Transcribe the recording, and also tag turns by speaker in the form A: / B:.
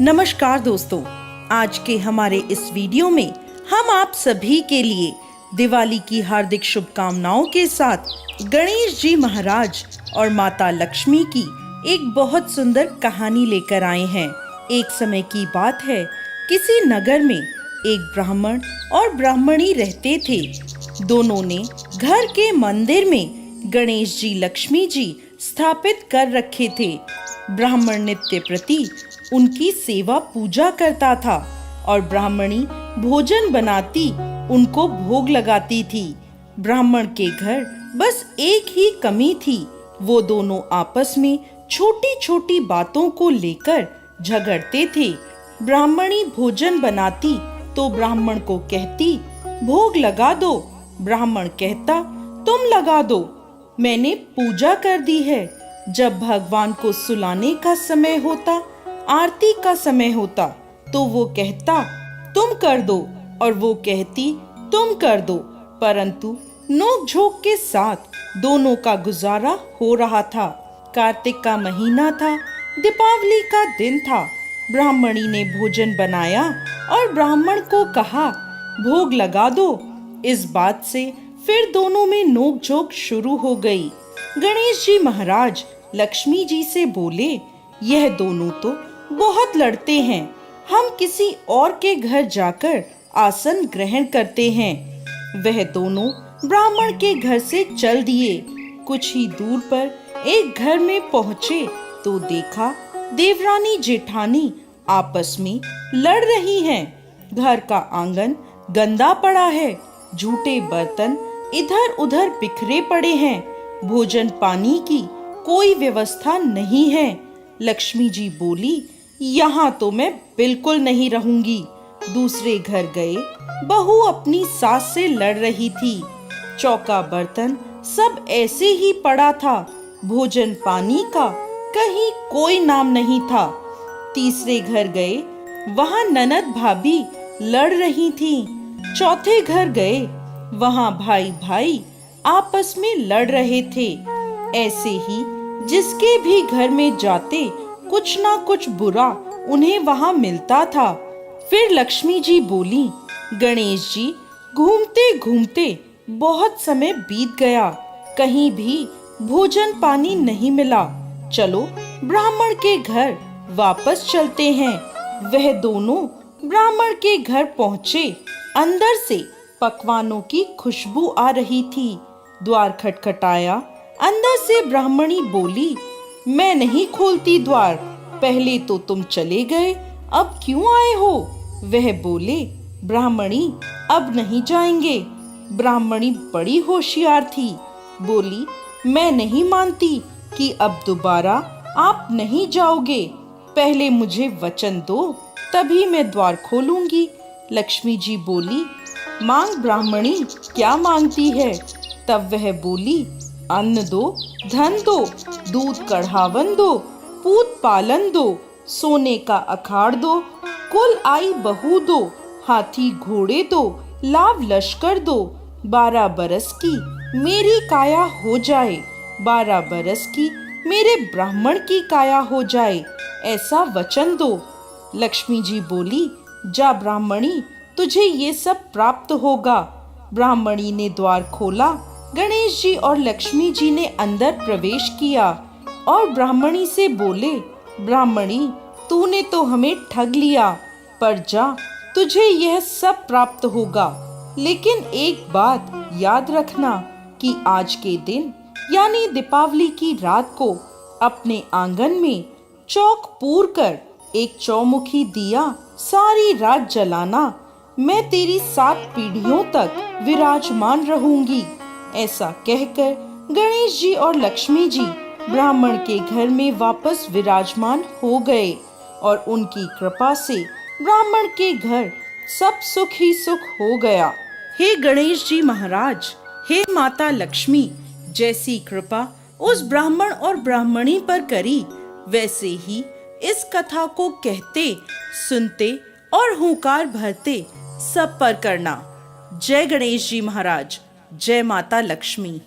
A: नमस्कार दोस्तों, आज के हमारे इस वीडियो में हम आप सभी के लिए दिवाली की हार्दिक शुभकामनाओं के साथ गणेश जी महाराज और माता लक्ष्मी की एक बहुत सुंदर कहानी लेकर आए हैं। एक समय की बात है, किसी नगर में एक ब्राह्मण और ब्राह्मणी रहते थे। दोनों ने घर के मंदिर में गणेश जी लक्ष्मी जी स्थापित कर रखे थे। ब्राह्मण नित्य प्रति उनकी सेवा पूजा करता था और ब्राह्मणी भोजन बनाती उनको भोग लगाती थी। ब्राह्मण के घर बस एक ही कमी थी, वो दोनों आपस में छोटी छोटी बातों को लेकर झगड़ते थे। ब्राह्मणी भोजन बनाती तो ब्राह्मण को कहती, भोग लगा दो। ब्राह्मण कहता, तुम लगा दो, मैंने पूजा कर दी है। जब भगवान को सुलाने का समय होता, आरती का समय होता, तो वो कहता तुम कर दो और वो कहती तुम कर दो। परंतु नोक-झोंक के साथ दोनों का गुजारा हो रहा था। कार्तिक का महीना था, दीपावली का दिन था। ब्राह्मणी ने भोजन बनाया और ब्राह्मण को कहा, भोग लगा दो। इस बात से फिर दोनों में नोक-झोंक शुरू हो गई। गणेश जी महाराज लक्ष्मी जी से बोले, यह दोनों तो बहुत लड़ते हैं, हम किसी और के घर जाकर आसन ग्रहण करते हैं। वह दोनों ब्राह्मण के घर से चल दिए। कुछ ही दूर पर एक घर में पहुँचे तो देखा देवरानी जेठानी आपस में लड़ रही हैं। घर का आंगन गंदा पड़ा है, झूठे बर्तन इधर उधर बिखरे पड़े हैं, भोजन पानी की कोई व्यवस्था नहीं है। लक्ष्मी जी बोली, यहाँ तो मैं बिल्कुल नहीं रहूंगी। दूसरे घर गए, बहू अपनी सास से लड़ रही थी। चौका बर्तन सब ऐसे ही पड़ा था, भोजन पानी का कहीं कोई नाम नहीं था। तीसरे घर गए, वहाँ ननद भाभी लड़ रही थी। चौथे घर गए, वहाँ भाई भाई आपस में लड़ रहे थे। ऐसे ही जिसके भी घर में जाते कुछ ना कुछ बुरा उन्हें वहाँ मिलता था। फिर लक्ष्मी जी बोली, गणेश जी, घूमते घूमते बहुत समय बीत गया, कहीं भी भोजन पानी नहीं मिला। चलो ब्राह्मण के घर वापस चलते हैं। वह दोनों ब्राह्मण के घर पहुँचे। अंदर से पकवानों की खुशबू आ रही थी। द्वार खटखटाया। अंदर से ब्राह्मणी बोली, मैं नहीं खोलती द्वार, पहले तो तुम चले गए, अब क्यों आए हो? वह बोले, ब्राह्मणी, अब नहीं जाएंगे। ब्राह्मणी बड़ी होशियार थी, बोली, मैं नहीं मानती कि अब दोबारा आप नहीं जाओगे। पहले मुझे वचन दो, तभी मैं द्वार खोलूंगी। लक्ष्मी जी बोली, मांग ब्राह्मणी, क्या मांगती है? तब वह बोली, अन्न दो, धन दो, दूध कढ़ावन दो, पूत पालन दो, सोने का अखाड़ दो, कुल आई बहू दो, हाथी घोड़े दो, लाव लश्कर दो। 12 बरस की मेरी काया हो जाए, 12 बरस की मेरे ब्राह्मण की काया हो जाए, ऐसा वचन दो। लक्ष्मी जी बोली, जा ब्राह्मणी, तुझे ये सब प्राप्त होगा। ब्राह्मणी ने द्वार खोला। गणेश जी और लक्ष्मी जी ने अंदर प्रवेश किया और ब्राह्मणी से बोले, ब्राह्मणी, तूने तो हमें ठग लिया, पर जा, तुझे यह सब प्राप्त होगा। लेकिन एक बात याद रखना कि आज के दिन यानी दीपावली की रात को अपने आंगन में चौक पूर कर एक चौमुखी दिया सारी रात जलाना। मैं तेरी 7 पीढ़ियों तक विराजमान रहूंगी। ऐसा कहकर गणेश जी और लक्ष्मी जी ब्राह्मण के घर में वापस विराजमान हो गए और उनकी कृपा से ब्राह्मण के घर सब सुख ही सुख हो गया। हे गणेश जी महाराज, हे माता लक्ष्मी, जैसी कृपा उस ब्राह्मण और ब्राह्मणी पर करी, वैसे ही इस कथा को कहते, सुनते और हुंकार भरते सब पर करना। जय गणेश जी महाराज, जय माता लक्ष्मी।